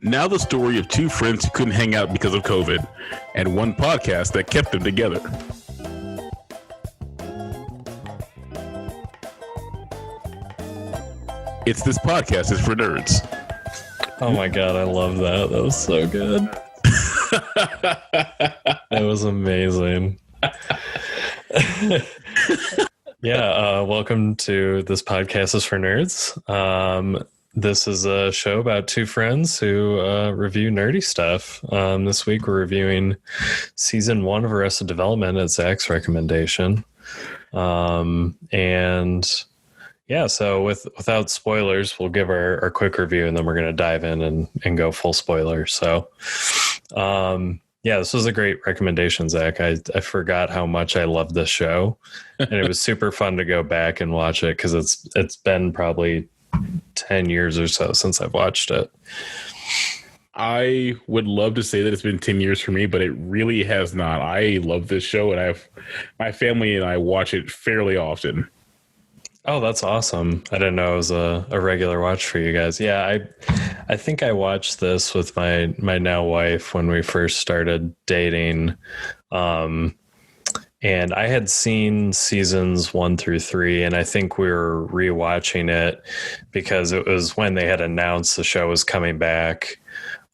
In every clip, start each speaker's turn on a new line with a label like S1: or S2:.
S1: Now the story of two friends who couldn't hang out because of COVID, and one podcast that kept them together. It's This Podcast is for Nerds.
S2: Oh my god, I love that. That was so good. That was amazing. Welcome to This Podcast is for Nerds. This is a show about two friends who review nerdy stuff. This week we're reviewing season 1 of Arrested Development at Zach's recommendation. So without spoilers, we'll give our quick review and then we're going to dive in and go full spoiler. So, this was a great recommendation, Zach. I forgot how much I loved this show, and it was super fun to go back and watch it because it's been probably 10 years or so since I've watched it.
S1: I would love to say that it's been 10 years for me, but it really has not. I love this show, and my family and I watch it fairly often.
S2: Oh, that's awesome. I didn't know it was a regular watch for you guys. Yeah, I think I watched this with my now wife when we first started dating. And I had seen seasons 1 through 3, and I think we were rewatching it because it was when they had announced the show was coming back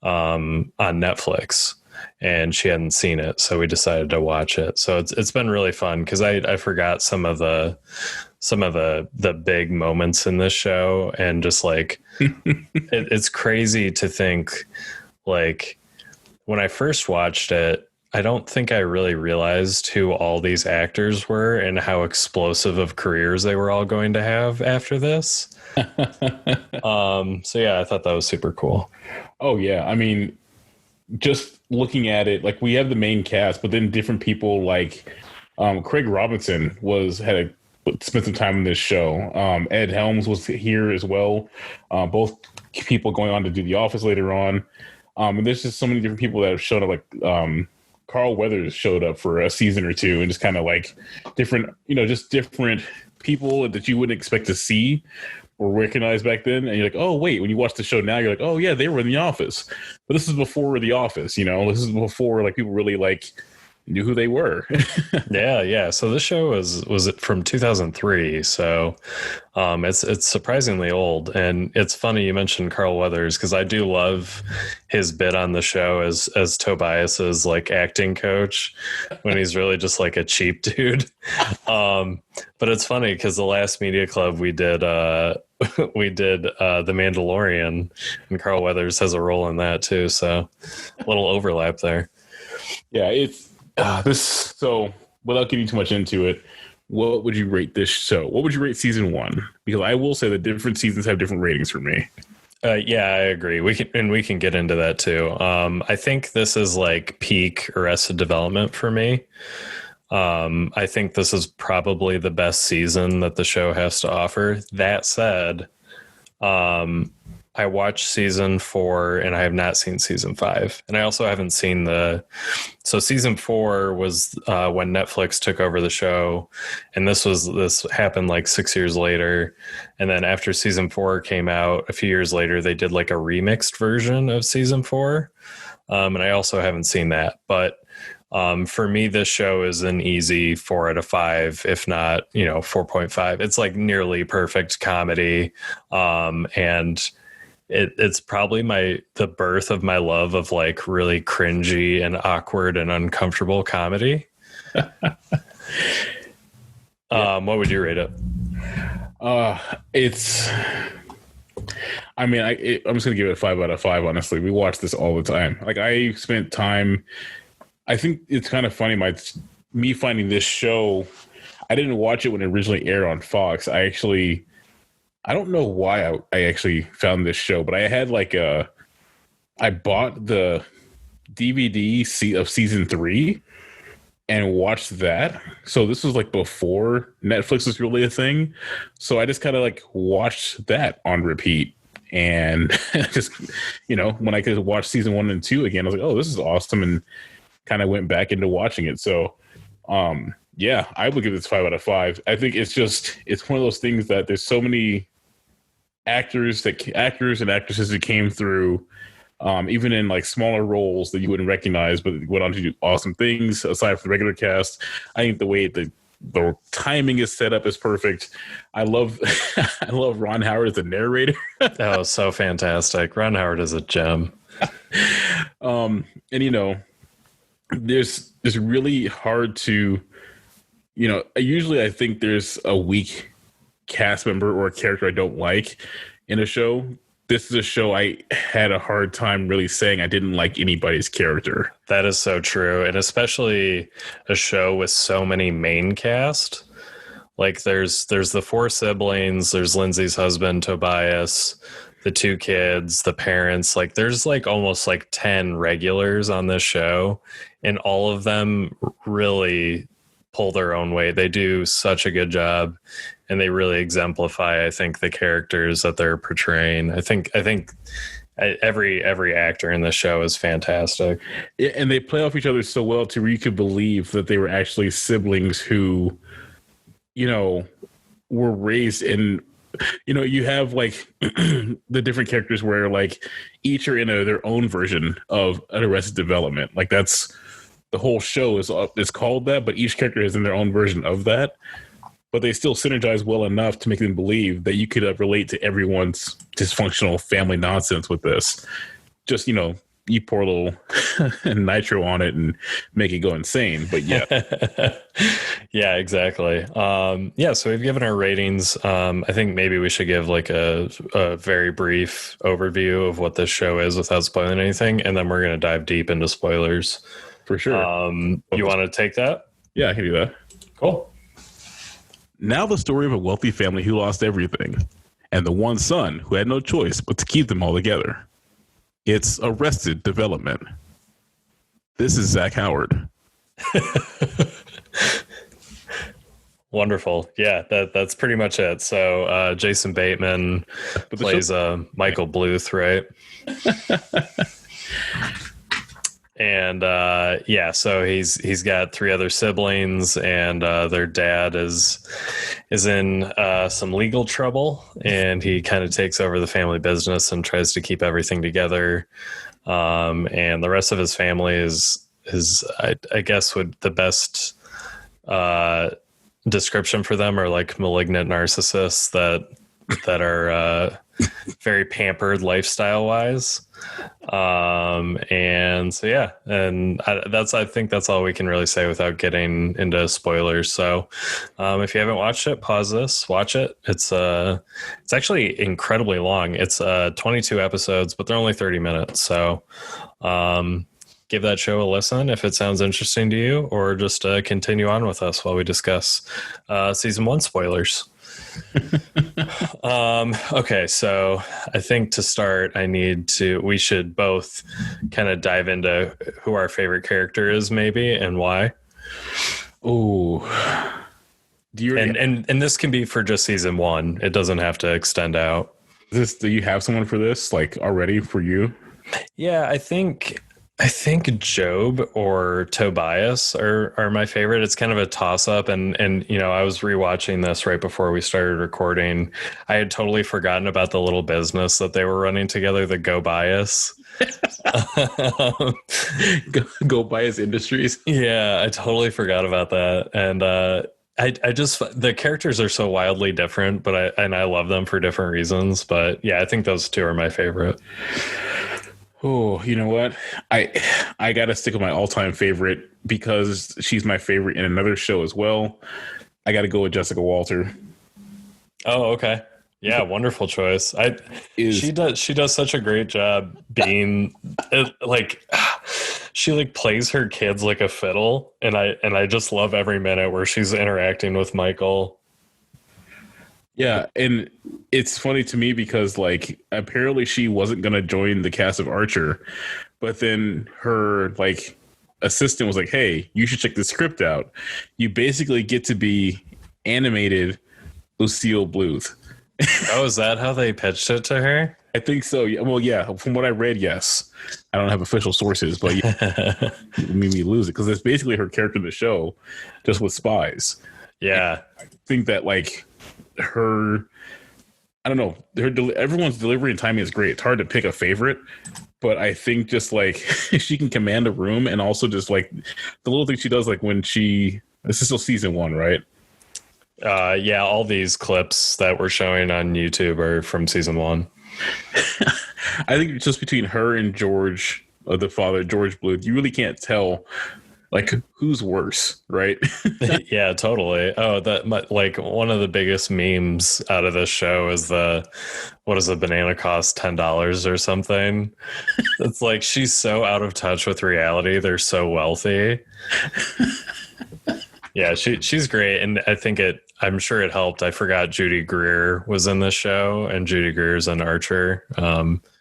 S2: on Netflix, and she hadn't seen it, so we decided to watch it. So it's been really fun because I forgot some of the big moments in this show, and just like it's crazy to think, like, when I first watched it, I don't think I really realized who all these actors were and how explosive of careers they were all going to have after this. I thought that was super cool.
S1: Oh yeah. I mean, just looking at it, like, we have the main cast, but then different people like Craig Robinson spent some time in this show. Ed Helms was here as well. Both people going on to do The Office later on. And there's just so many different people that have shown up, like Carl Weathers showed up for a season or two, and just kind of like different people that you wouldn't expect to see or recognize back then. And you're like, oh, wait, when you watch the show now, you're like, oh, yeah, they were in The Office. But this is before The Office, this is before like people really like knew who they were.
S2: Yeah. So this show was it from 2003. So it's surprisingly old. And it's funny you mentioned Carl Weathers, because I do love his bit on the show as Tobias's like acting coach, when he's really just like a cheap dude. But it's funny because the last Media Club we did The Mandalorian, and Carl Weathers has a role in that too. So a little overlap there.
S1: Yeah, it's so without getting too much into it, what would you rate this show? What would you rate season 1? Because I will say that different seasons have different ratings for me.
S2: I agree. We can get into that too. I think this is like peak Arrested Development for me. I think this is probably the best season that the show has to offer. That said, I watched season 4 and I have not seen season 5. And I also haven't seen so season 4 was when Netflix took over the show. And this happened like 6 years later. And then after season 4 came out a few years later, they did like a remixed version of season 4. And I also haven't seen that. But for me, this show is an easy 4 out of 5, if not, 4.5. It's like nearly perfect comedy. And it's probably the birth of my love of like really cringy and awkward and uncomfortable comedy. What would you rate it?
S1: I'm just gonna give it a 5 out of 5. Honestly, we watch this all the time. Like, I spent time. I think it's kind of funny. Me finding this show, I didn't watch it when it originally aired on Fox. I don't know why I actually found this show, but I had I bought the DVD of season 3 and watched that. So this was like before Netflix was really a thing. So I just kind of like watched that on repeat. And just, when I could watch season 1 and 2 again, I was like, oh, this is awesome. And kind of went back into watching it. So, I would give this 5 out of 5. I think it's one of those things that there's so many actors and actresses that came through even in like smaller roles that you wouldn't recognize, but went on to do awesome things aside from the regular cast. I think the way the timing is set up is perfect. I love I love Ron Howard as the narrator.
S2: Oh, so fantastic. Ron Howard is a gem.
S1: And there's really hard to, usually I think there's a weak cast member or a character I don't like in a show. This is a show I had a hard time really saying I didn't like anybody's character.
S2: That is so true. And especially a show with so many main cast. Like there's the 4 siblings, there's Lindsay's husband, Tobias, the 2 kids, the parents. Like there's like almost like 10 regulars on this show, and all of them really pull their own weight. They do such a good job, and they really exemplify, I think, the characters that they're portraying. I think every actor in the show is fantastic.
S1: And they play off each other so well to where you could believe that they were actually siblings who, were raised in, you have like the different characters where like each are in their own version of an Arrested Development. Like that's the whole show is called that, but each character is in their own version of that. But they still synergize well enough to make them believe that you could relate to everyone's dysfunctional family nonsense with this. Just, you pour a little nitro on it and make it go insane. But yeah.
S2: Yeah, exactly. So we've given our ratings. I think maybe we should give like a very brief overview of what this show is without spoiling anything. And then we're going to dive deep into spoilers.
S1: For sure.
S2: You want to take that?
S1: Yeah, I can do that.
S2: Cool.
S1: Now the story of a wealthy family who lost everything, and the one son who had no choice but to keep them all together. It's Arrested Development. This is Zach Howard.
S2: Wonderful. Yeah, that's pretty much it. So Jason Bateman plays Michael Bluth, right? And so he's got 3 other siblings, and their dad is in some legal trouble, and he kind of takes over the family business and tries to keep everything together. And the rest of his family is I guess would the best description for them are like malignant narcissists that are very pampered lifestyle wise. And so, yeah, and I think that's all we can really say without getting into spoilers. So, if you haven't watched it, pause this, watch it. It's actually incredibly long. It's 22 episodes, but they're only 30 minutes. So, give that show a listen if it sounds interesting to you, or just continue on with us while we discuss season 1 spoilers. Okay, so I think to start, we should both kind of dive into who our favorite character is, maybe, and why.
S1: Oh,
S2: and this can be for just season 1. It doesn't have to extend out.
S1: Do you have someone for this, like already for you?
S2: Yeah, I think Job or Tobias are my favorite. It's kind of a toss up, and I was rewatching this right before we started recording. I had totally forgotten about the little business that they were running together, the Go Bias.
S1: Go Bias Industries.
S2: Yeah, I totally forgot about that. And I just, the characters are so wildly different, but I love them for different reasons. But yeah, I think those 2 are my favorite.
S1: Oh, you know what? I got to stick with my all-time favorite because she's my favorite in another show as well. I got to go with Jessica Walter.
S2: Oh, okay. Yeah, wonderful choice. She does such a great job being like she like plays her kids like a fiddle, and I just love every minute where she's interacting with Michael.
S1: Yeah, and it's funny to me because like apparently she wasn't going to join the cast of Archer, but then her like assistant was like, "Hey, you should check the script out. You basically get to be animated Lucille Bluth."
S2: Oh, is that how they pitched it to her?
S1: I think so. Well, yeah, from what I read, yes. I don't have official sources, but yeah, it made me lose it because it's basically her character in the show, just with spies.
S2: Yeah,
S1: I think that like her I don't know. Everyone's delivery and timing is great. It's hard to pick a favorite, but I think just like she can command a room, and also just like the little thing she does, like when this is still season 1, right?
S2: Yeah, all these clips that we're showing on YouTube are from season 1.
S1: I think just between her and George, the father, George Bluth, you really can't tell like who's worse, right?
S2: Yeah, totally. Oh, like one of the biggest memes out of this show is what does a banana cost, $10 or something? It's like she's so out of touch with reality. They're so wealthy. Yeah, she's great, and I think I'm sure it helped. I forgot Judy Greer was in this show, and Judy Greer's an Archer.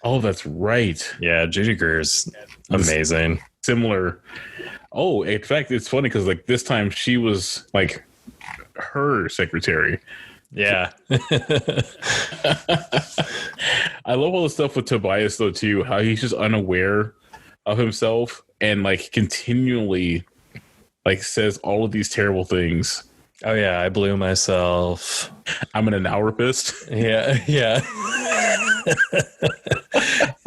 S1: Oh, that's right.
S2: Yeah, Judy Greer's amazing.
S1: Similar. Oh, in fact, it's funny because like this time she was like her secretary.
S2: Yeah.
S1: I love all the stuff with Tobias though too, how he's just unaware of himself and like continually like says all of these terrible things.
S2: Oh yeah, I blew myself.
S1: I'm an analropist.
S2: Yeah.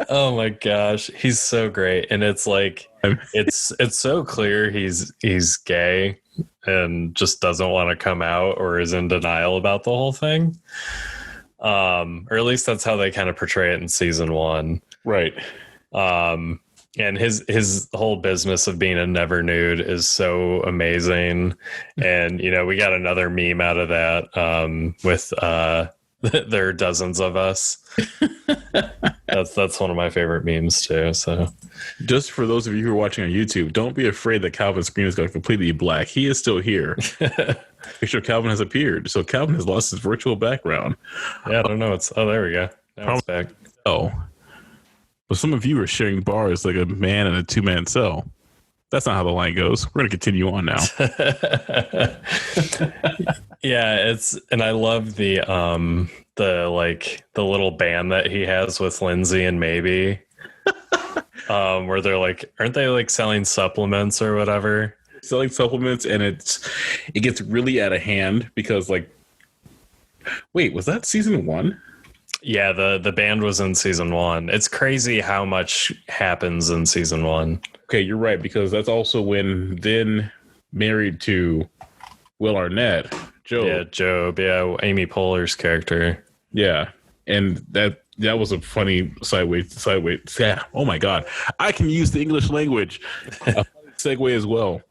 S2: Oh my gosh, he's so great, and it's like it's so clear he's gay and just doesn't want to come out or is in denial about the whole thing. Or at least that's how they kind of portray it in season 1,
S1: right?
S2: And his whole business of being a never nude is so amazing, and we got another meme out of that with there are dozens of us. That's one of my favorite memes too. So
S1: just for those of you who are watching on YouTube, don't be afraid that Calvin's screen is going completely black. He is still here. Picture Calvin has appeared. So Calvin has lost his virtual background.
S2: Yeah, I don't know. There we go. Now it's back.
S1: Oh, but some of you are sharing bars like a man in a 2-man cell. That's not how the line goes. We're going to continue on now.
S2: Yeah, and I love the little band that he has with Lindsay and Maybe, where they're like, aren't they like selling supplements or whatever?
S1: Selling supplements, and it gets really out of hand because like, wait, was that season 1?
S2: Yeah, the band was in season 1. It's crazy how much happens in season 1.
S1: Okay, you're right, because that's also when then married to Will Arnett, Job.
S2: Yeah, Job. Yeah, Amy Poehler's character.
S1: Yeah, and that was a funny sideways. Yeah. Oh my God, I can use the English language. Segue as well.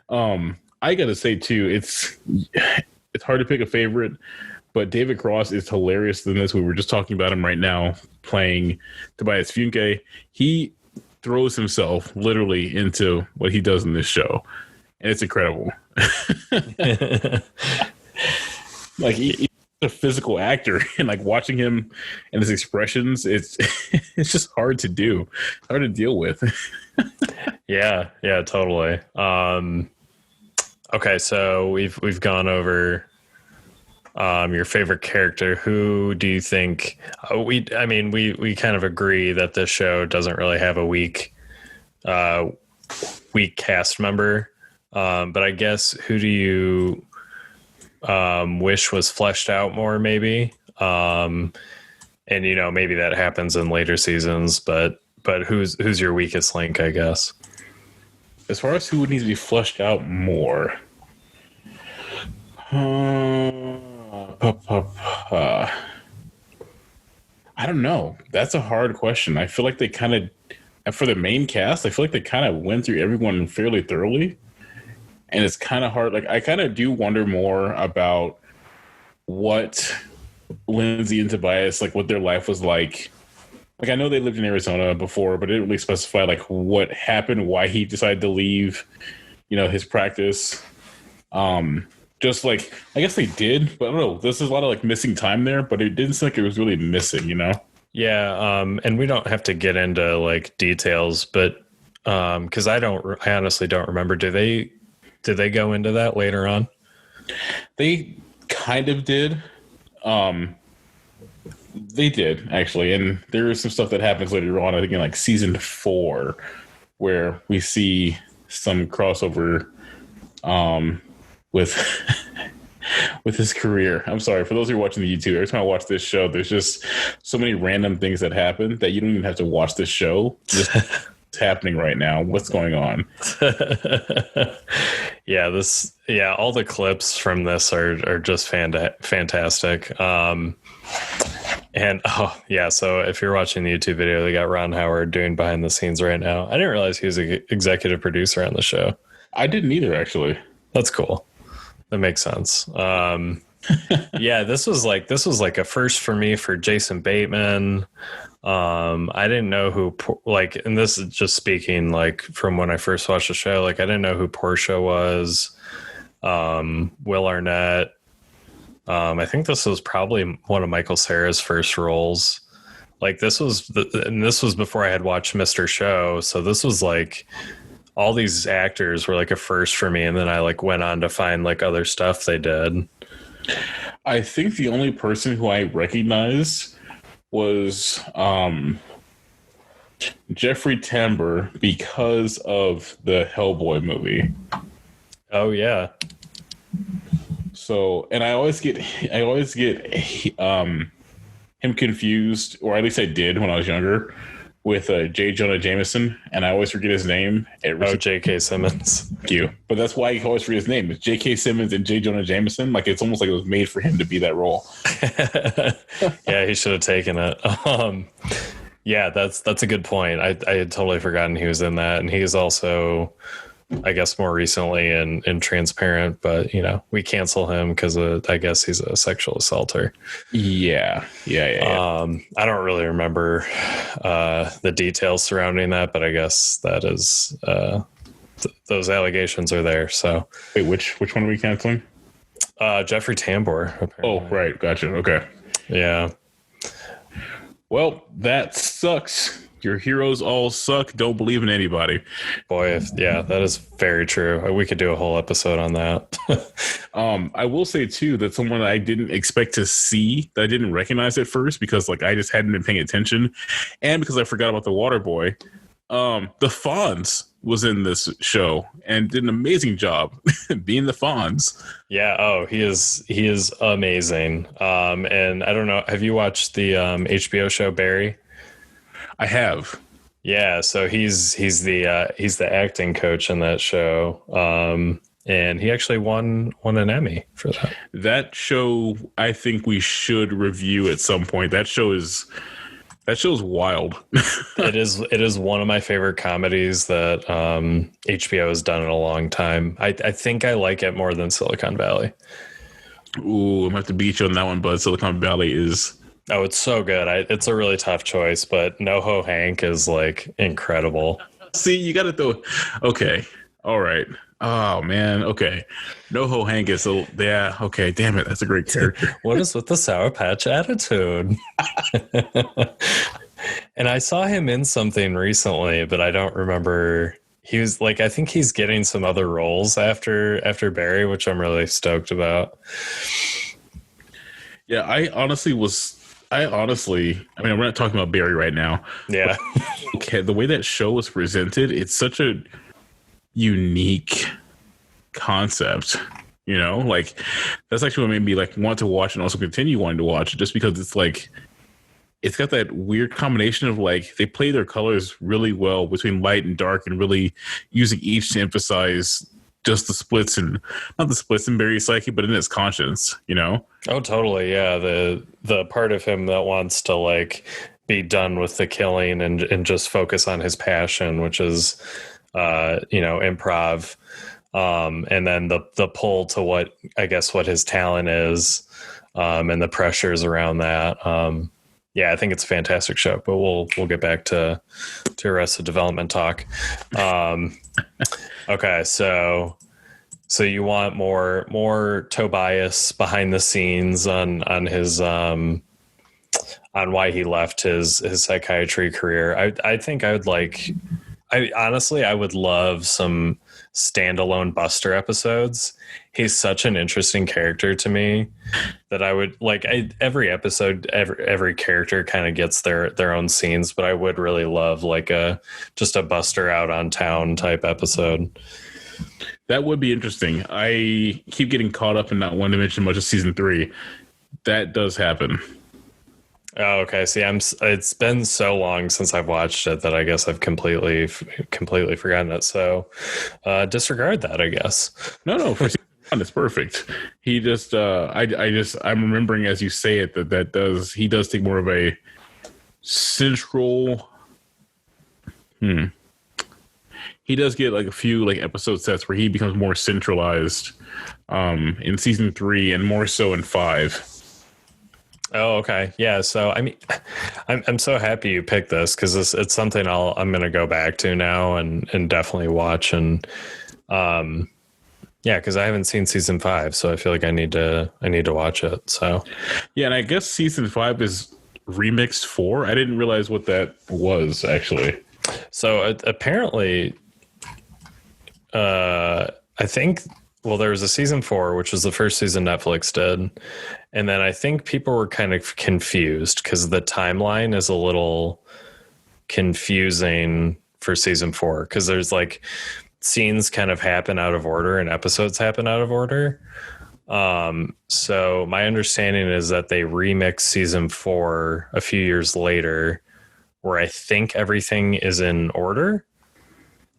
S1: I gotta say too, it's hard to pick a favorite, but David Cross is hilarious in this. We were just talking about him right now, playing Tobias Funke. He throws himself literally into what he does in this show, and it's incredible. Like he's a physical actor, and like watching him and his expressions, it's just hard to do, hard to deal with.
S2: Yeah, totally. Okay, so we've gone over your favorite character. Who do you think? We kind of agree that this show doesn't really have a weak cast member. But I guess who do you wish was fleshed out more? Maybe, and maybe that happens in later seasons. But who's your weakest link? I guess.
S1: As far as who would need to be fleshed out more. I don't know. That's a hard question. I feel like they kind of, for the main cast, I feel like they kind of went through everyone fairly thoroughly. And it's kind of hard. Like, I kind of do wonder more about what Lindsay and Tobias, like what their life was like. Like, I know they lived in Arizona before, but it didn't really specify like what happened, why he decided to leave, his practice. Just like, I guess they did, but I don't know. This is a lot of like missing time there, but it didn't seem like it was really missing,
S2: Yeah. And we don't have to get into like details, but because I honestly don't remember. Did they go into that later on?
S1: They kind of did. They did actually, and there is some stuff that happens later on. I think in like season 4, where we see some crossover with with his career. I'm sorry for those who are watching the YouTube. Every time I watch this show, there's just so many random things that happen that you don't even have to watch this show. Just it's happening right now. What's going on?
S2: All the clips from this are just fantastic. So if you're watching the YouTube video, they got Ron Howard doing behind the scenes right now. I didn't realize he was an executive producer on the show.
S1: I didn't either, actually.
S2: That's cool. That makes sense. This was like a first for me for Jason Bateman. I didn't know who, and this is just speaking like from when I first watched the show, like I didn't know who Portia was. Will Arnett. I think this was probably one of Michael Cera's first roles. Like this was before I had watched Mr. Show. So this was like all these actors were like a first for me. And then I like went on to find like other stuff they did.
S1: I think the only person who I recognized was Jeffrey Tambor because of the Hellboy movie.
S2: Oh yeah.
S1: So, and I always get him confused, or at least I did when I was younger, with J. Jonah Jameson, and I always forget his name.
S2: J.K. Simmons.
S1: Thank you. But that's why I always forget his name. It's J.K. Simmons and J. Jonah Jameson. Like it's almost like it was made for him to be that role.
S2: Yeah, he should have taken it. That's a good point. I had totally forgotten he was in that, and he's also, I guess, more recently in Transparent, but we cancel him because I guess he's a sexual assaulter.
S1: Yeah.
S2: I don't really remember the details surrounding that, but I guess that is those allegations are there. So
S1: wait, which one are we canceling?
S2: Jeffrey Tambor. Apparently.
S1: Oh, right, gotcha. Okay.
S2: Yeah.
S1: Well, that sucks. Your heroes all suck. Don't believe in anybody.
S2: Boy, that is very true. We could do a whole episode on that.
S1: I will say too that someone I didn't expect to see, that I didn't recognize at first because like I just hadn't been paying attention, and because I forgot about the Water Boy. The Fonz was in this show and did an amazing job being the Fonz.
S2: Yeah. Oh, he is amazing. And I don't know. Have you watched the HBO show Barry?
S1: I have.
S2: Yeah, so he's the acting coach in that show, and he actually won an Emmy for that.
S1: That show, I think we should review at some point. That show's wild.
S2: It is one of my favorite comedies that HBO has done in a long time. I think I like it more than Silicon Valley.
S1: Ooh, I'm gonna have to beat you on that one, bud. Silicon Valley is.
S2: Oh, it's so good. It's a really tough choice, but NoHo Hank is like incredible.
S1: See, you got to throw. Okay. All right. Oh, man. Okay. NoHo Hank is yeah. Okay. Damn it. That's a great character.
S2: What is with the Sour Patch attitude? And I saw him in something recently, but I don't remember. He was like, I think he's getting some other roles after Barry, which I'm really stoked about.
S1: Yeah, I mean, we're not talking about Barry right now.
S2: Yeah.
S1: Okay, the way that show was presented, it's such a unique concept. Like that's actually what made me like want to watch and also continue wanting to watch it, just because it's like it's got that weird combination of like they play their colors really well between light and dark, and really using each to emphasize just the splits, and not the splits in Barry's psyche, but in his conscience, Oh,
S2: totally. Yeah. The part of him that wants to like be done with the killing and just focus on his passion, which is, improv. And then the pull to what his talent is, and the pressures around that. I think it's a fantastic show, but we'll get back to Arrested Development talk. Okay, so you want more Tobias behind the scenes on his on why he left his psychiatry career. I think I would like. I would love some standalone Buster episodes. He's such an interesting character to me that I would like. Every episode, every character kind of gets their own scenes, but I would really love like just a Buster out on town type episode.
S1: That would be interesting. I keep getting caught up in not wanting to mention much of season 3. That does happen.
S2: Oh, okay. See, it's been so long since I've watched it that I guess I've completely forgotten it. So, disregard that, I guess.
S1: No, for season 1, it's perfect. He just, I'm remembering as you say it he does take more of a central. He does get like a few like episode sets where he becomes more centralized, in season 3 and more so in 5.
S2: Oh, okay. Yeah. So, I mean, I'm so happy you picked this because it's something I'm going to go back to now and definitely watch. And, yeah, because I haven't seen season 5, so I feel like I need to watch it. So,
S1: yeah. And I guess season 5 is remixed 4. I didn't realize what that was actually.
S2: So apparently, I think, well, there was a season 4, which was the first season Netflix did. And then I think people were kind of confused because the timeline is a little confusing for season 4 because there's like scenes kind of happen out of order and episodes happen out of order. So my understanding is that they remixed season 4 a few years later where I think everything is in order.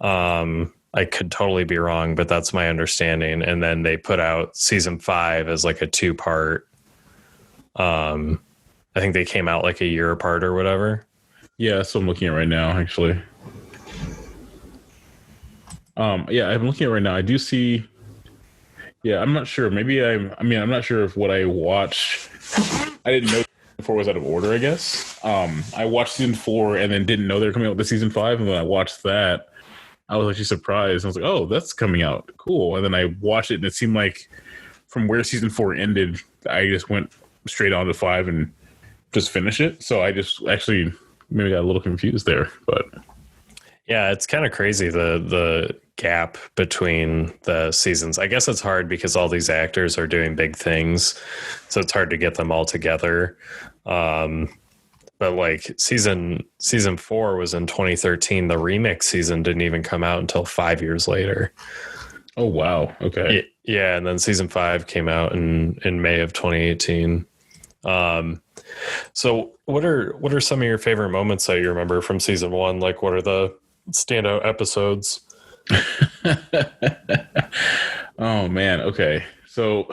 S2: I could totally be wrong, but that's my understanding. And then they put out season 5 as like a 2-part. I think they came out like a year apart or whatever.
S1: Yeah, that's what I'm looking at right now, actually. Yeah, I'm looking at it right now. I do see. Yeah, I'm not sure. Maybe I'm not sure if what I watched. I didn't know season 4 was out of order, I guess. I watched season 4 and then didn't know they were coming out with season 5. And when I watched that, I was actually surprised. I was like, oh, that's coming out. Cool. And then I watched it and it seemed like from where season 4 ended, I just went straight on to 5 and just finished it. So I just actually maybe got a little confused there, but
S2: yeah, it's kind of crazy the gap between the seasons. I guess it's hard because all these actors are doing big things, so it's hard to get them all together. But like season 4 was in 2013. The remix season didn't even come out until 5 years later.
S1: Oh wow! Okay.
S2: Yeah, and then season 5 came out in May of 2018. So what are some of your favorite moments that you remember from season 1? Like, what are the standout episodes?
S1: Oh man. Okay. So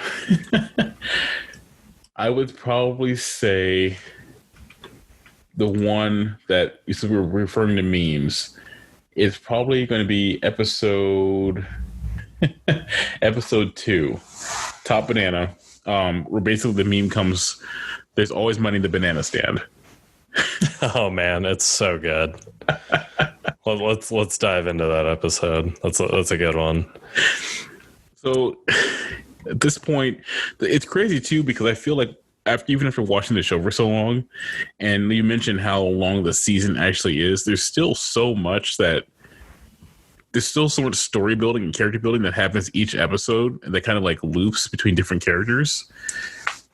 S1: I would probably say the one that we were referring to memes is probably going to be episode 2, Top Banana. Where basically the meme comes, there's always money in the banana stand.
S2: Oh man, it's so good. Let's dive into that episode. That's a good one.
S1: So at this point, it's crazy too because I feel like even after watching the show for so long, and you mentioned how long the season actually is, there's still so much story building and character building that happens each episode, and that kind of like loops between different characters.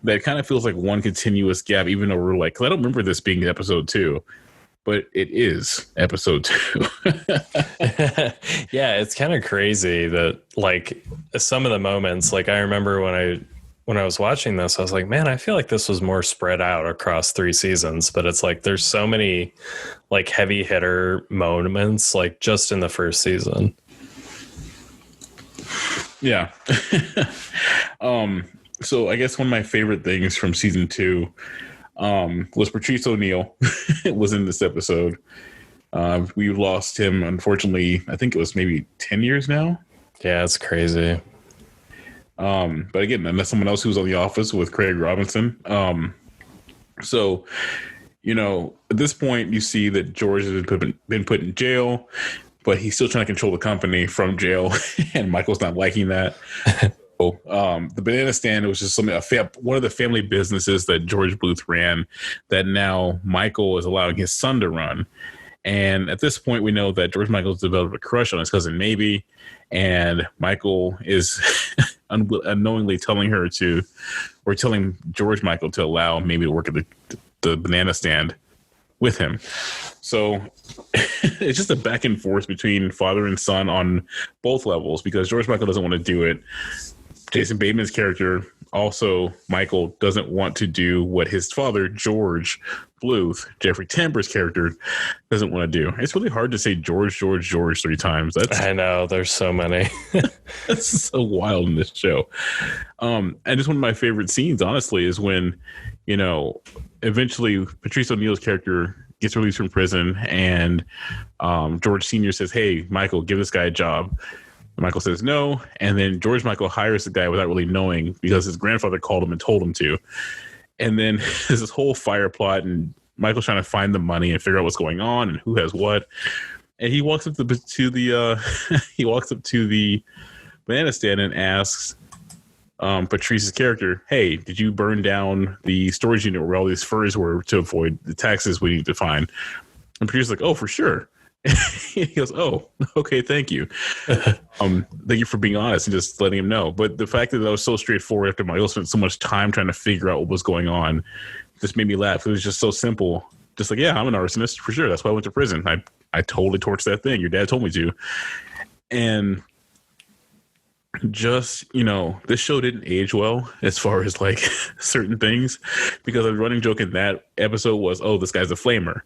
S1: That kind of feels like one continuous gap, even though we're like, 'cause I don't remember this being episode 2, but it is episode 2.
S2: Yeah, it's kind of crazy that like some of the moments, like I remember when I was watching this, I was like, man, I feel like this was more spread out across 3 seasons, but it's like there's so many like heavy hitter moments like just in the first season.
S1: Yeah. So I guess one of my favorite things from season 2 was Patrice O'Neal was in this episode. We lost him, unfortunately, I think it was maybe 10 years now.
S2: Yeah, it's crazy.
S1: But again, that's someone else who was on The Office with Craig Robinson. So, at this point, you see that George has been put in jail, but he's still trying to control the company from jail, and Michael's not liking that. So, the banana stand was just one of the family businesses that George Bluth ran that now Michael is allowing his son to run. And at this point, we know that George Michael's developed a crush on his cousin Maybe, and Michael is unknowingly telling George Michael to allow Maybe to work at the banana stand. with him. So it's just a back and forth between father and son on both levels because George Michael doesn't want to do it. Jason Bateman's character, also Michael, doesn't want to do what his father, George Bluth, Jeffrey Tambor's character, doesn't want to do. It's really hard to say George 3 times.
S2: I know, there's so many.
S1: That's so wild in this show. And just one of my favorite scenes, honestly, is when, eventually Patrice O'Neal's character gets released from prison and George Sr. says, "Hey, Michael, give this guy a job." Michael says no, and then George Michael hires the guy without really knowing because his grandfather called him and told him to. And then there's this whole fire plot, and Michael's trying to find the money and figure out what's going on and who has what. And he walks up to the he walks up to the banana stand and asks Patrice's character, "Hey, did you burn down the storage unit where all these furs were to avoid the taxes we need to find?" And Patrice's like, "Oh, for sure." He goes, "Oh, okay, thank you. Thank you for being honest and just letting him know." But the fact that was so straightforward after Michael spent so much time trying to figure out what was going on just made me laugh. It was just so simple. Just like, yeah, I'm an arsonist for sure. That's why I went to prison. I totally torched that thing. Your dad told me to. And just, this show didn't age well as far as like certain things, because a running joke in that episode was, "Oh, this guy's a flamer."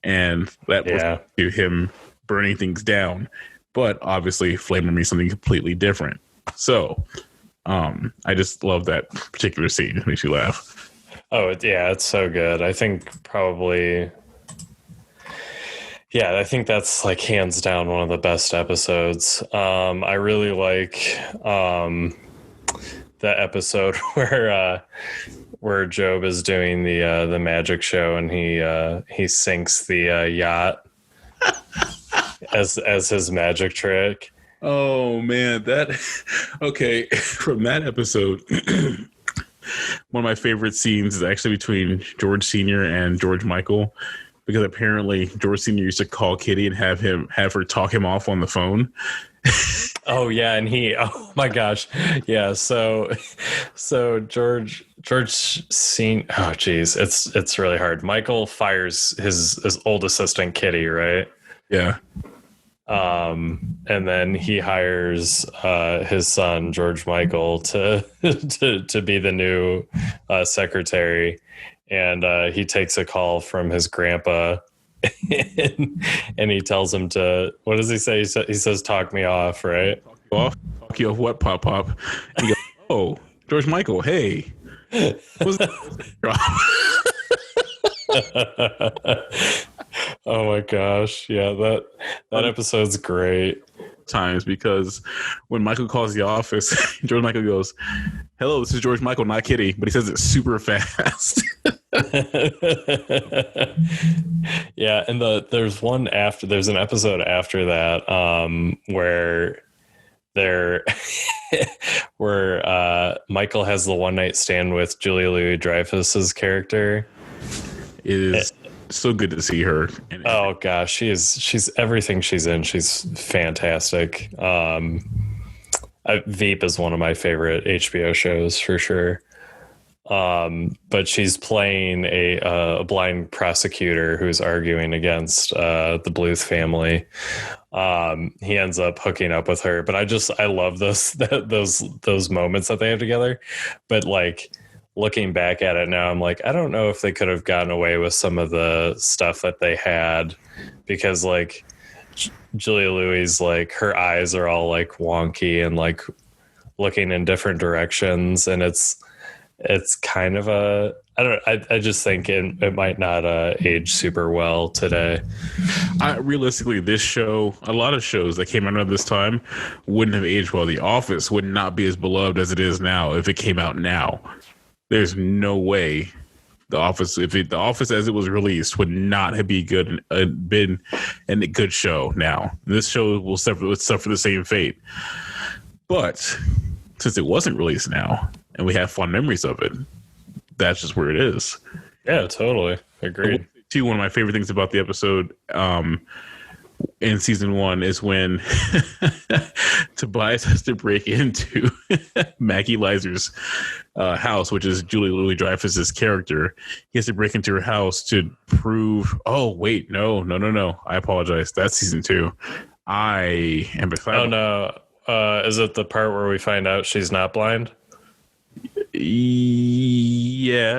S1: And that was to him burning things down. But obviously, flamer means something completely different. So I just love that particular scene. It makes you laugh.
S2: Oh, yeah, it's so good. I think probably... Yeah, I think that's like hands down one of the best episodes. I really like the episode where Job is doing the magic show and he sinks the yacht as his magic trick.
S1: Oh man, okay. From that episode, one of my favorite scenes is actually between George Sr. and George Michael, because apparently George Sr. used to call Kitty and have her talk him off on the phone.
S2: Oh yeah, and oh my gosh, yeah. So George Senior. Oh geez, it's really hard. Michael fires his old assistant Kitty, right?
S1: Yeah.
S2: And then he hires his son George Michael to be the new secretary, and he takes a call from his grandpa. and he tells him to, what does he say? He says, "Talk me off," right?
S1: Talk you off what, Pop? And he goes, "Oh, George Michael, hey."
S2: Oh my gosh. Yeah, that episode's great.
S1: Times, because when Michael calls the office, George Michael goes, "Hello, this is George Michael, not Kitty," but he says it super fast.
S2: Yeah, and there's an episode after that where Michael has the one night stand with Julia Louis-Dreyfus's character.
S1: It is so good to see her.
S2: Oh gosh, she's everything she's in. She's fantastic. Veep is one of my favorite HBO shows for sure. But she's playing a blind prosecutor who's arguing against the Bluth family. He ends up hooking up with her, but I love those moments that they have together. But like, looking back at it now, I'm like, I don't know if they could have gotten away with some of the stuff that they had, because like Julia Louis, like her eyes are all like wonky and like looking in different directions, and it's kind of I just think it might not age super well today.
S1: Realistically, this show, a lot of shows that came out at this time wouldn't have aged well. The Office would not be as beloved as it is now if it came out now. There's no way The Office as it was released would not have been a good show now. This show will suffer the same fate. But since it wasn't released now and we have fond memories of it, that's just where it is.
S2: Yeah, totally. Agreed.
S1: Too, one of my favorite things about the episode in season 1 is when Tobias has to break into Maggie Leiser's house, which is Julie Louis-Dreyfus's character. He has to break into her house to prove. Oh wait, no. I apologize. That's season 2. I am.
S2: Oh no, is it the part where we find out she's not blind?
S1: Yes.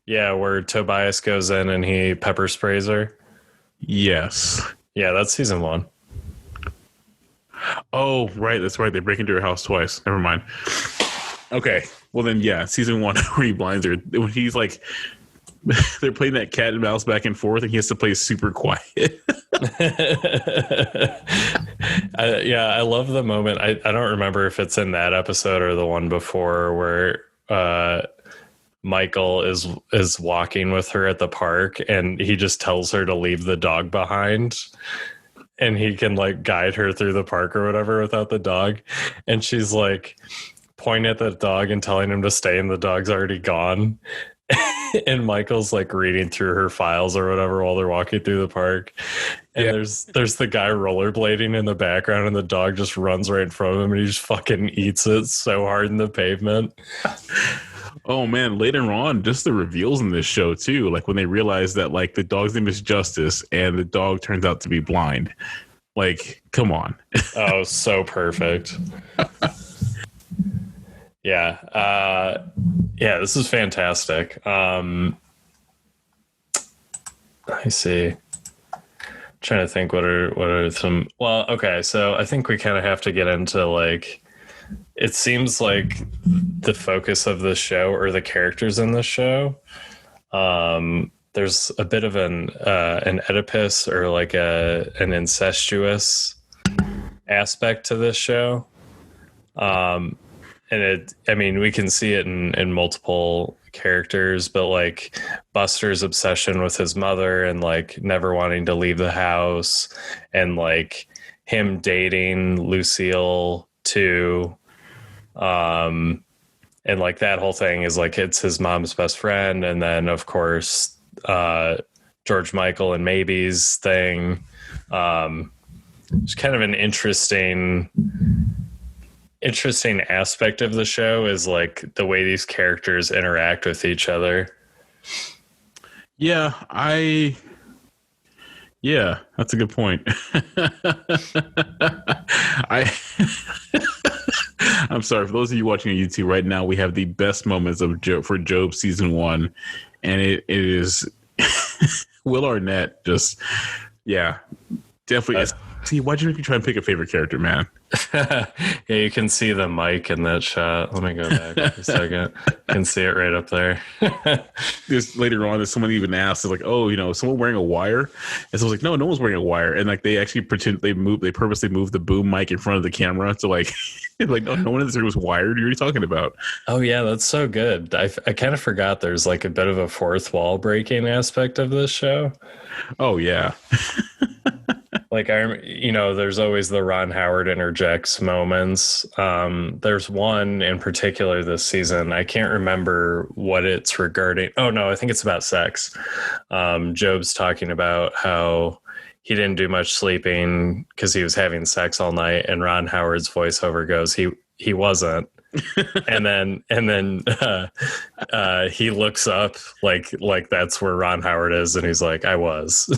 S2: Yeah, where Tobias goes in and he pepper sprays her.
S1: Yes.
S2: Yeah, that's season 1.
S1: Oh, right. That's right. They break into her house twice. Never mind. Okay. Well, then, yeah, season 1 where he blinds her. When he's like, they're playing that cat and mouse back and forth, and he has to play super quiet.
S2: I love the moment. I don't remember if it's in that episode or the one before where Michael is walking with her at the park, and he just tells her to leave the dog behind. And he can like guide her through the park or whatever without the dog. And she's like pointing at the dog and telling him to stay, and the dog's already gone. And Michael's like reading through her files or whatever while they're walking through the park. And there's the guy rollerblading in the background, and the dog just runs right in front of him, and he just fucking eats it so hard in the pavement.
S1: Oh man, later on, just the reveals in this show too, like when they realize that like the dog's name is Justice and the dog turns out to be blind. Like, come on.
S2: Oh, so perfect. Yeah. This is fantastic. I see. Trying to think what are some, well, okay, so I think we kind of have to get into like, it seems like the focus of the show, or the characters in the show, there's a bit of an Oedipus, or like an incestuous aspect to this show. And we can see it in multiple characters, but like Buster's obsession with his mother and like never wanting to leave the house, and like him dating Lucille too. And like that whole thing is like, it's his mom's best friend. And then of course, George Michael and Maybe's thing. It's kind of an interesting aspect of the show is like the way these characters interact with each other.
S1: Yeah, that's a good point. I'm sorry, for those of you watching on YouTube right now, we have the best moments of for Job season 1, and it is Will Arnett just, yeah, definitely. See, why'd you make me try and pick a favorite character, man?
S2: Yeah, you can see the mic in that shot. Let me go back a second. You can see it right up there.
S1: This later on, someone even asked, like, "Oh, someone wearing a wire?" And so I was like, "No, no one's wearing a wire." And like, they actually pretend they purposely moved the boom mic in front of the camera to like, like, no one in this room was wired. You're talking about?
S2: Oh yeah, that's so good. I kind of forgot there's like a bit of a fourth wall breaking aspect of this show.
S1: Oh yeah.
S2: Like there's always the Ron Howard interjects moments. There's one in particular this season. I can't remember what it's regarding. Oh no, I think it's about sex. Job's talking about how he didn't do much sleeping because he was having sex all night, and Ron Howard's voiceover goes, he wasn't. and then he looks up like that's where Ron Howard is, and he's like, I was.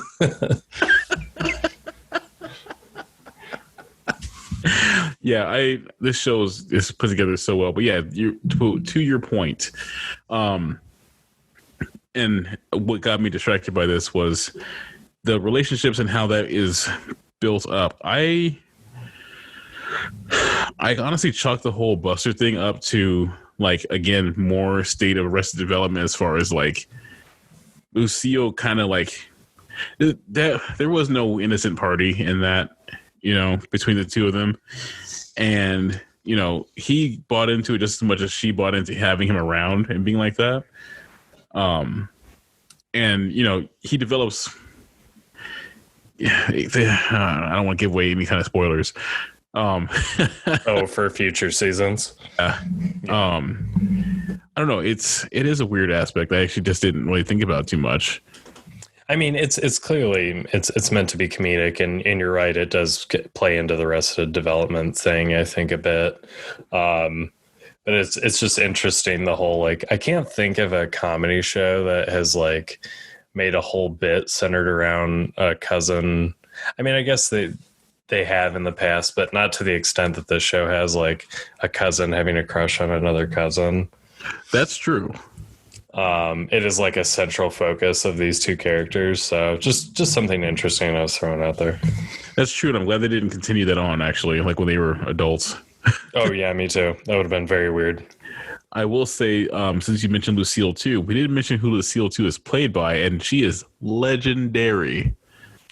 S1: Yeah, this show is put together so well. But yeah, to your point, and what got me distracted by this was the relationships and how that is built up. I honestly chalk the whole Buster thing up to, like, again, more state of Arrested Development, as far as like Lucille kind of like that. There was no innocent party in that, between the two of them. And, he bought into it just as much as she bought into having him around and being like that. And, he develops, I don't want to give away any kind of spoilers.
S2: For future seasons.
S1: I don't know. It is a weird aspect I actually just didn't really think about too much.
S2: I mean, it's clearly it's meant to be comedic, and you're right, it does play into the Arrested Development thing, I think, a bit. But it's just interesting, the whole, like, I can't think of a comedy show that has like made a whole bit centered around a cousin. I mean, I guess they have in the past, but not to the extent that this show has, like a cousin having a crush on another cousin.
S1: That's true.
S2: It is like a central focus of these two characters. So just something interesting I was throwing out there.
S1: That's true. And I'm glad they didn't continue that on, actually, like when they were adults.
S2: Oh, yeah, me too. That would have been very weird.
S1: I will say, since you mentioned Lucille too, we didn't mention who Lucille too is played by, and she is legendary.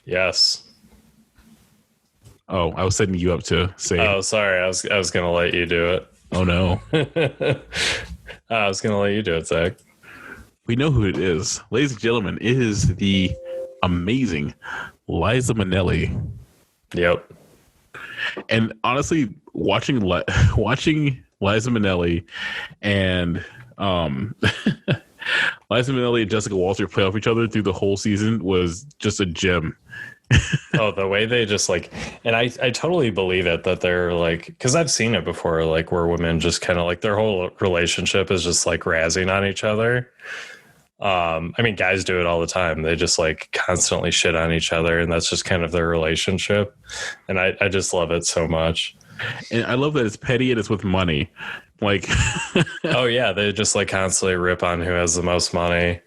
S2: Yes.
S1: Oh, I was setting you up to say.
S2: Oh, sorry. I was going to let you do it.
S1: Oh, no.
S2: I was going to let you do it, Zach.
S1: We know who it is. Ladies and gentlemen, it is the amazing Liza Minnelli.
S2: Yep.
S1: And honestly, watching Liza Minnelli and Liza Minnelli and Jessica Walter play off each other through the whole season was just a gem.
S2: Oh, the way they just like, and I totally believe it, that they're like, because I've seen it before, like where women just kind of like their whole relationship is just like razzing on each other. I mean, guys do it all the time. They just like constantly shit on each other, and that's just kind of their relationship. And I just love it so much.
S1: And I love that it's petty and it's with money. Like,
S2: oh yeah, they just like constantly rip on who has the most money.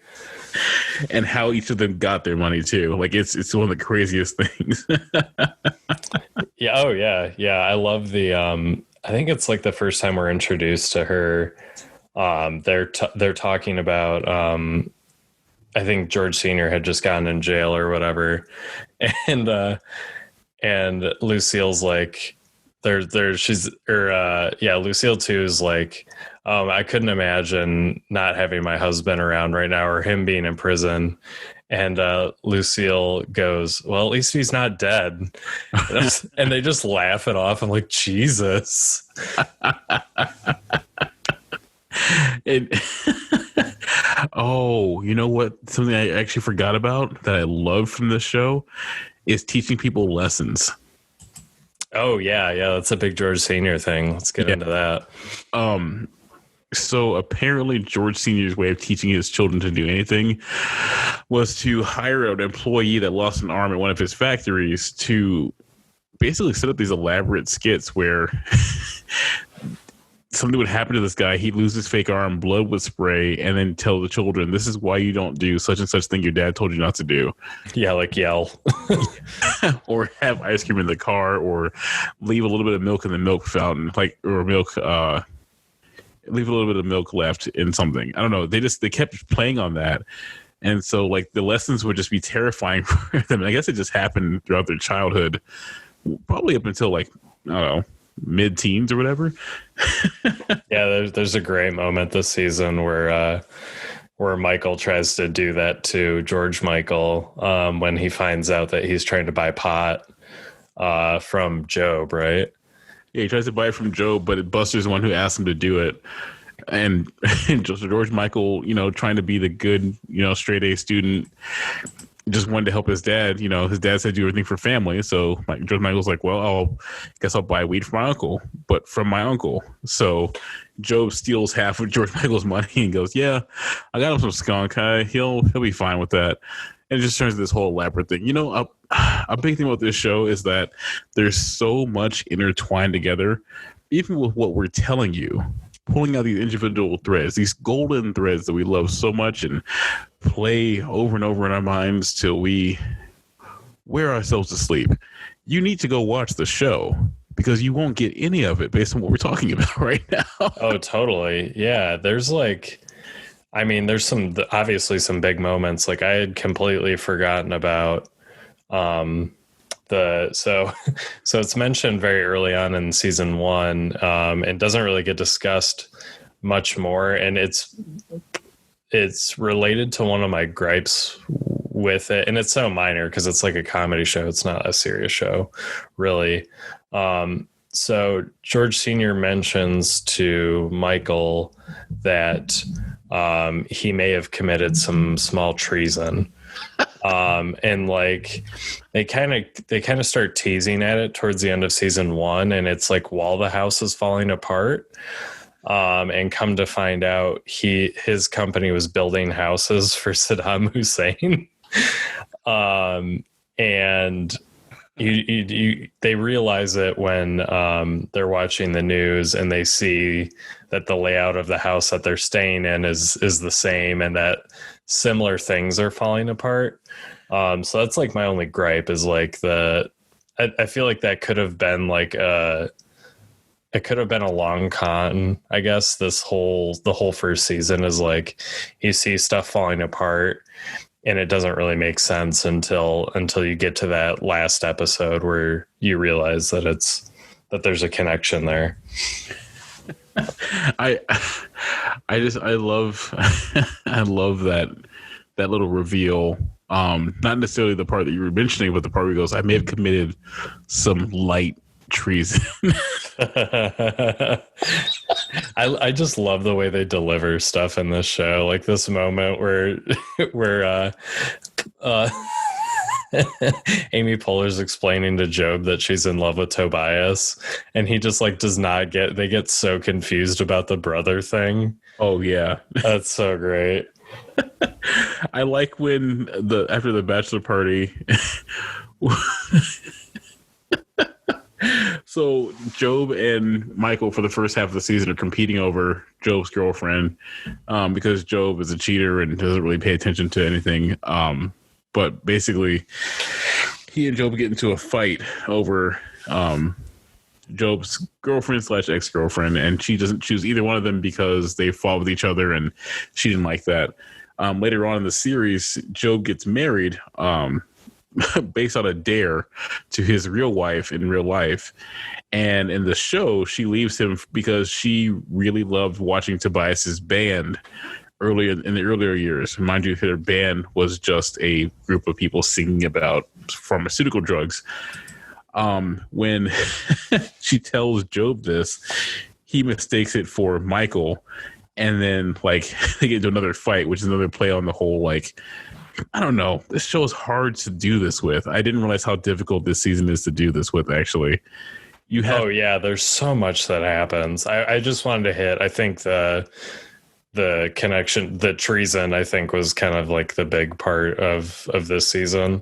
S1: And how each of them got their money too. Like it's one of the craziest things.
S2: Yeah. Oh yeah. Yeah. I love the, I think it's like the first time we're introduced to her. They're talking about, I think George Senior had just gotten in jail or whatever. And Lucille's like, Lucille too is like, I couldn't imagine not having my husband around right now or him being in prison. And Lucille goes, well, at least he's not dead. And they just laugh it off. I'm like, Jesus.
S1: Oh, you know what? Something I actually forgot about that I love from this show is teaching people lessons.
S2: Oh, yeah. Yeah. That's a big George Senior thing. Let's get into that.
S1: So apparently George Senior's way of teaching his children to do anything was to hire an employee that lost an arm at one of his factories to basically set up these elaborate skits where something would happen to this guy. He'd lose his fake arm, blood would spray, and then tell the children, this is why you don't do such and such thing your dad told you not to do.
S2: Yeah, like yell.
S1: Or have ice cream in the car, or leave a little bit of milk in the milk fountain, leave a little bit of milk left in something. I don't know. They kept playing on that. And so like the lessons would just be terrifying for them. And I guess it just happened throughout their childhood, probably up until like, I don't know, mid-teens or whatever.
S2: Yeah, there's a great moment this season where Michael tries to do that to George Michael when he finds out that he's trying to buy pot from Job, right?
S1: Yeah, he tries to buy it from Job, but Buster's the one who asked him to do it. And just George Michael, trying to be the good, straight A student, just wanted to help his dad. His dad said do everything for family. So George Michael's like, well, I'll buy weed from my uncle, but from my uncle. So Job steals half of George Michael's money and goes, yeah, I got him some skunk. He'll be fine with that. And it just turns into this whole elaborate thing. A big thing about this show is that there's so much intertwined together, even with what we're telling you, pulling out these individual threads, these golden threads that we love so much and play over and over in our minds till we wear ourselves to sleep. You need to go watch the show because you won't get any of it based on what we're talking about right now.
S2: Oh, totally. Yeah. There's there's obviously some big moments. Like I had completely forgotten about so it's mentioned very early on in season 1 and doesn't really get discussed much more. And it's related to one of my gripes with it. And it's so minor because it's like a comedy show. It's not a serious show, really. So George Senior mentions to Michael that he may have committed some small treason. And like they kind of start teasing at it towards the end of season 1, and it's like while the house is falling apart. And come to find out, his company was building houses for Saddam Hussein. And they realize it when they're watching the news and they see that the layout of the house that they're staying in is the same, and that similar things are falling apart. So that's like my only gripe is like I feel like that could have been like it could have been a long con. I guess the whole first season is like you see stuff falling apart, and it doesn't really make sense until you get to that last episode where you realize that there's a connection there.
S1: I love I love that little reveal. Not necessarily the part that you were mentioning, but the part where he goes, I may have committed some light treason.
S2: I just love the way they deliver stuff in this show. Like this moment where Amy Poehler's explaining to Job that she's in love with Tobias, and he just like does not get. They get so confused about the brother thing.
S1: Oh yeah,
S2: that's so great.
S1: I like when after the bachelor party. So Job and Michael for the first half of the season are competing over Job's girlfriend because Job is a cheater and doesn't really pay attention to anything. But basically, he and Job get into a fight over Job's girlfriend / ex-girlfriend, and she doesn't choose either one of them because they fall with each other, and she didn't like that. Later on in the series, Job gets married based on a dare to his real wife in real life. And in the show, she leaves him because she really loved watching Tobias's band earlier in the earlier years. Mind you, their band was just a group of people singing about pharmaceutical drugs. When she tells Job this, he mistakes it for Michael. And then like they get into another fight, which is another play on the whole, like, I don't know. This show is hard to do this with. I didn't realize how difficult this season is to do this with, actually.
S2: Oh, yeah. There's so much that happens. I just wanted to hit, I think the connection, the treason, I think was kind of like the big part of this season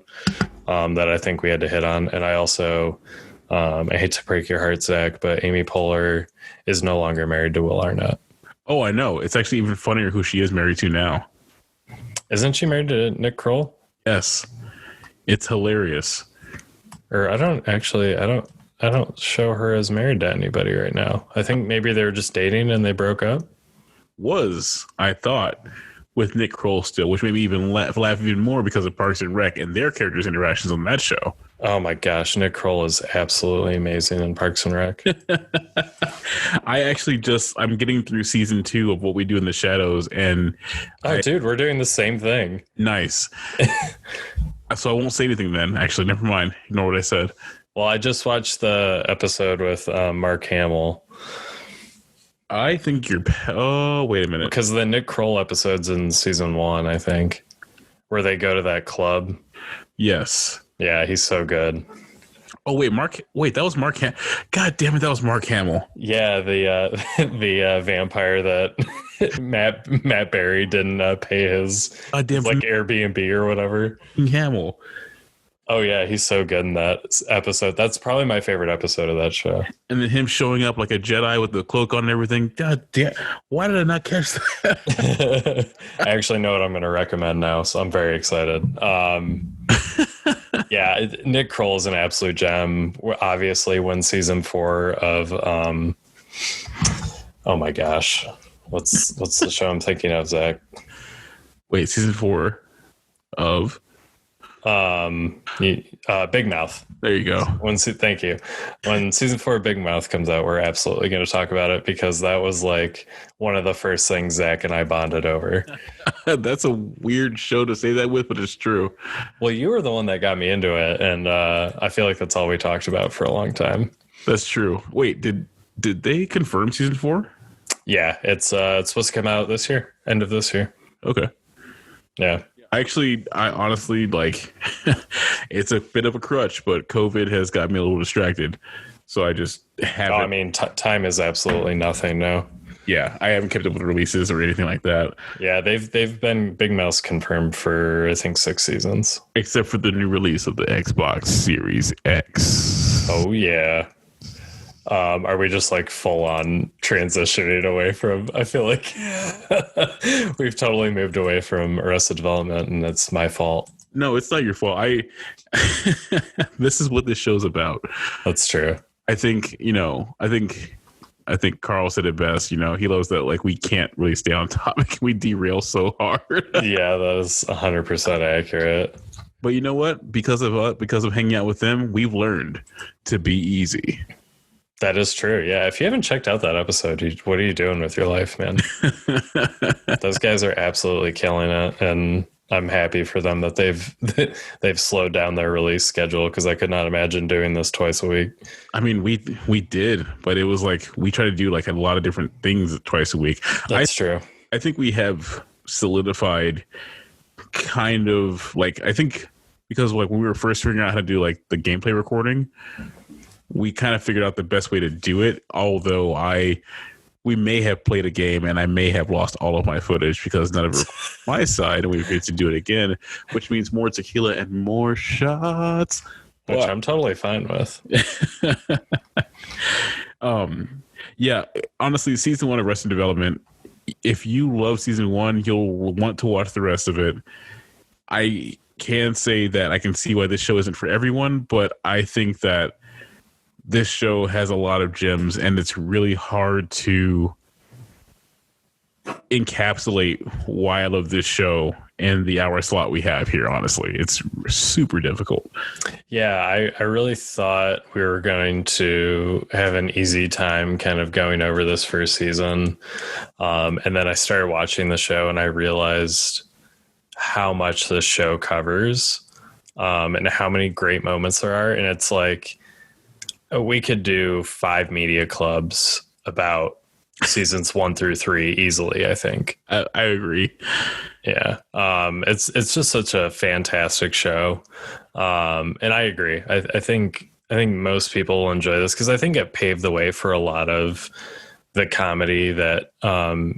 S2: that I think we had to hit on. And I also, I hate to break your heart, Zach, but Amy Poehler is no longer married to Will Arnett.
S1: Oh, I know. It's actually even funnier who she is married to now.
S2: Isn't she married to Nick Kroll?
S1: Yes. It's hilarious.
S2: Or I don't show her as married to anybody right now. I think maybe they were just dating and they broke up.
S1: I thought, with Nick Kroll still, which made me even laugh even more because of Parks and Rec and their characters' interactions on that show.
S2: Oh my gosh, Nick Kroll is absolutely amazing in Parks and Rec.
S1: I'm getting through season 2 of What We Do in the Shadows, and
S2: dude, we're doing the same thing.
S1: Nice. So I won't say anything then. Actually, never mind. Ignore what I said.
S2: Well, I just watched the episode with Mark Hamill.
S1: I think oh, wait a minute.
S2: Because the Nick Kroll episode's in season 1, I think, where they go to that club.
S1: Yes.
S2: Yeah, he's so good.
S1: Oh, wait, that was Mark God damn it, that was Mark Hamill.
S2: Yeah, the vampire that Matt Berry didn't pay his like Airbnb or whatever.
S1: Hamill.
S2: Oh yeah, he's so good in that episode. That's probably my favorite episode of that show.
S1: And then him showing up like a Jedi with the cloak on and everything. God damn, why did I not catch that?
S2: I actually know what I'm going to recommend now, so I'm very excited. Yeah, Nick Kroll is an absolute gem. Obviously, when season 4 of oh my gosh, what's the show I'm thinking of, Zach?
S1: Wait, season 4 of
S2: Big Mouth.
S1: There you go.
S2: Thank you. When season 4 of Big Mouth comes out, we're absolutely going to talk about it because that was like one of the first things Zach and I bonded over.
S1: That's a weird show to say that with, but it's true.
S2: Well, you were the one that got me into it, and I feel like that's all we talked about for a long time.
S1: That's true. Wait, did they confirm season 4?
S2: Yeah, it's supposed to come out this year, end of this year.
S1: Okay.
S2: Yeah.
S1: I honestly, like, it's a bit of a crutch, but COVID has got me a little distracted. So I just haven't.
S2: I mean, time is absolutely nothing now.
S1: Yeah, I haven't kept up with releases or anything like that.
S2: Yeah, they've been Big Mouth's confirmed for I think 6 seasons.
S1: Except for the new release of the Xbox Series X.
S2: Oh yeah. Are we just like full on transitioning away from? I feel like we've totally moved away from Arrested Development, and it's my fault.
S1: No, it's not your fault. This is what this show's about.
S2: That's true.
S1: I think Carl said it best. He knows that like we can't really stay on topic. We derail so hard.
S2: Yeah, that is 100% accurate.
S1: But you know what? Because of hanging out with them, we've learned to be easy.
S2: That is true. Yeah. If you haven't checked out that episode, what are you doing with your life, man? Those guys are absolutely killing it. And I'm happy for them that they've slowed down their release schedule, because I could not imagine doing this twice a week.
S1: I mean, we did, but it was like we try to do like a lot of different things twice a week.
S2: That's true.
S1: I think we have solidified kind of like, I think because like when we were first figuring out how to do like the gameplay recording, we kind of figured out the best way to do it. Although we may have played a game and I may have lost all of my footage because none of it was my side, and we agreed to do it again, which means more tequila and more shots.
S2: Which I'm totally fine with.
S1: Yeah, honestly, season 1 of Arrested Development, if you love season 1, you'll want to watch the rest of it. I can say that I can see why this show isn't for everyone, but I think that this show has a lot of gems, and it's really hard to encapsulate why I love this show in the hour slot we have here. Honestly, it's super difficult.
S2: Yeah, I really thought we were going to have an easy time kind of going over this first season. And then I started watching the show and I realized how much this show covers, and how many great moments there are. And it's like, we could do 5 media clubs about seasons 1 through 3 easily, I think.
S1: I agree.
S2: Yeah. It's just such a fantastic show. And I agree. I think most people will enjoy this, because I think it paved the way for a lot of the comedy that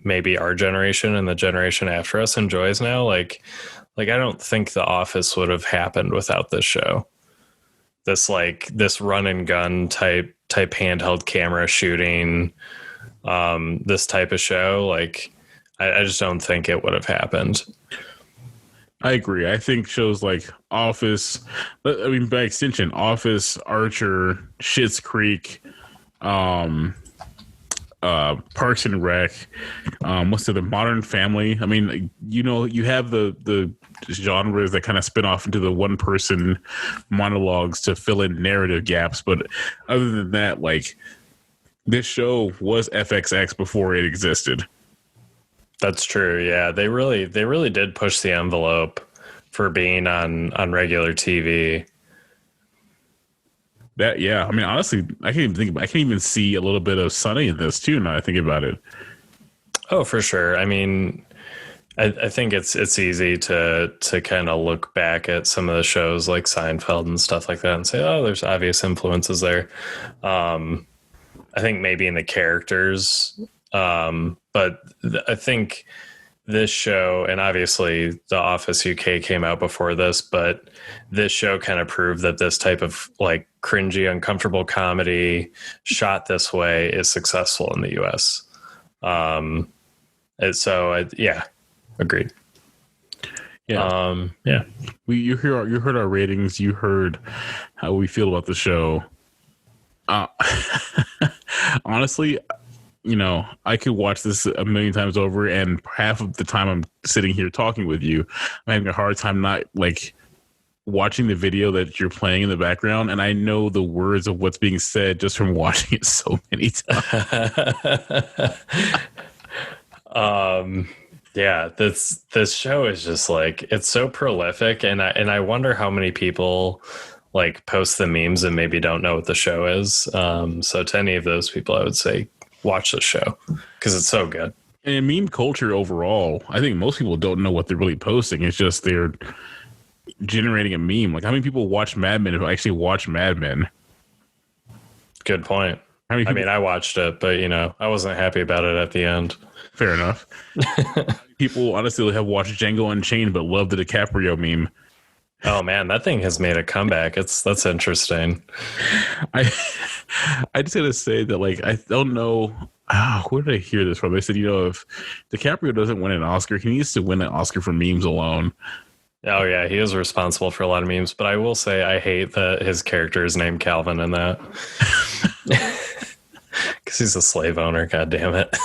S2: maybe our generation and the generation after us enjoys now. Like I don't think The Office would have happened without this show. This run and gun type handheld camera shooting, this type of show, like I just don't think it would have happened.
S1: I agree. I think shows like Office, I mean, by extension, Office, Archer, Schitt's Creek, Parks and Rec, what's the Modern Family. I mean, you have the genres that kind of spin off into the one person monologues to fill in narrative gaps, but other than that, like, this show was FXX before it existed.
S2: That's true. Yeah, they really did push the envelope for being on regular TV.
S1: That, yeah, I mean, honestly, I can't even see a little bit of Sunny in this too. Now I think about it.
S2: Oh, for sure. I mean, I think it's easy to kind of look back at some of the shows like Seinfeld and stuff like that and say, oh, there's obvious influences there. I think maybe in the characters, but I think this show, and obviously The Office UK came out before this, but this show kind of proved that this type of like cringy, uncomfortable comedy shot this way is successful in the US. And so, yeah, agreed.
S1: Yeah. Yeah. You heard our ratings. You heard how we feel about the show. Honestly, I could watch this a million times over, and half of the time I'm sitting here talking with you, I'm having a hard time not like watching the video that you're playing in the background, and I know the words of what's being said just from watching it so many times.
S2: Yeah, this show is just like, it's so prolific, and I wonder how many people like post the memes and maybe don't know what the show is. So to any of those people, I would say watch the show because it's so good.
S1: And meme culture overall, I think most people don't know what they're really posting. It's just they're generating a meme. Like, how many people watch Mad Men who actually watch Mad Men?
S2: Good point.
S1: How many
S2: I
S1: people?
S2: mean, I watched it, but I wasn't happy about it at the end.
S1: Fair enough. People honestly have watched Django Unchained but love the DiCaprio meme.
S2: Oh man, that thing has made a comeback. That's interesting.
S1: I I just gotta say that like I don't know where did I hear this from? They said, if DiCaprio doesn't win an Oscar, he needs to win an Oscar for memes alone.
S2: Oh yeah, he is responsible for a lot of memes, but I will say I hate that his character is named Calvin in that. Because he's a slave owner, god damn it.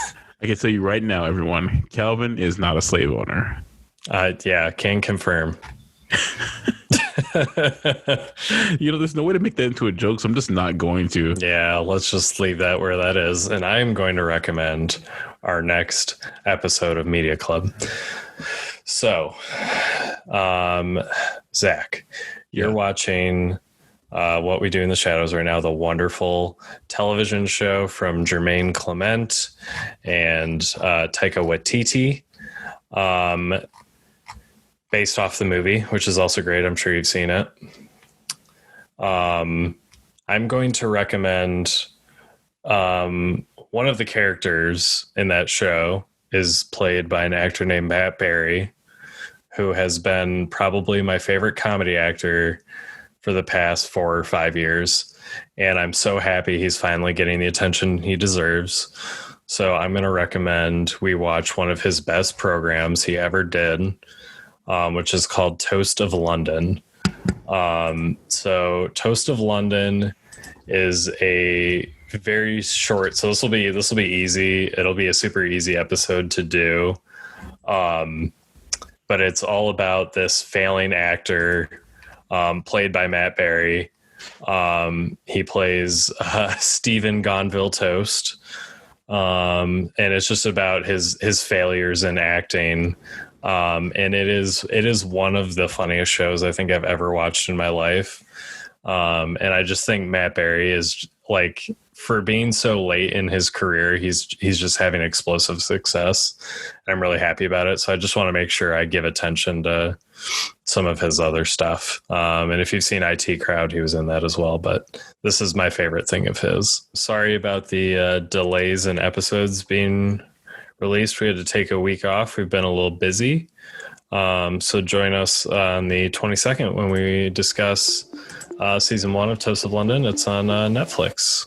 S1: I can tell you right now, everyone, Calvin is not a slave owner.
S2: Yeah, can confirm.
S1: There's no way to make that into a joke, so I'm just not going to.
S2: Yeah, let's just leave that where that is. And I'm going to recommend our next episode of Media Club. So, Zach, you're watching What We Do in the Shadows right now, the wonderful television show from Jermaine Clement and Taika Waititi, based off the movie, which is also great. I'm sure you've seen it. I'm going to recommend one of the characters in that show is played by an actor named Matt Berry, who has been probably my favorite comedy actor for the past 4 or 5 years. And I'm so happy he's finally getting the attention he deserves. So I'm going to recommend we watch one of his best programs he ever did, which is called Toast of London. So Toast of London is a very short, so this will be easy. It'll be a super easy episode to do. But it's all about this failing actor, played by Matt Berry. He plays Stephen Gonville Toast. And it's just about his failures in acting. And it is one of the funniest shows I think I've ever watched in my life. And I just think Matt Berry is, like, for being so late in his career, he's just having explosive success. And I'm really happy about it. So I just want to make sure I give attention to some of his other stuff. And if you've seen IT Crowd, he was in that as well. But this is my favorite thing of his. Sorry about the delays in episodes being released. We had to take a week off. We've been a little busy. So join us on the 22nd when we discuss season 1 of Toast of London. It's on Netflix.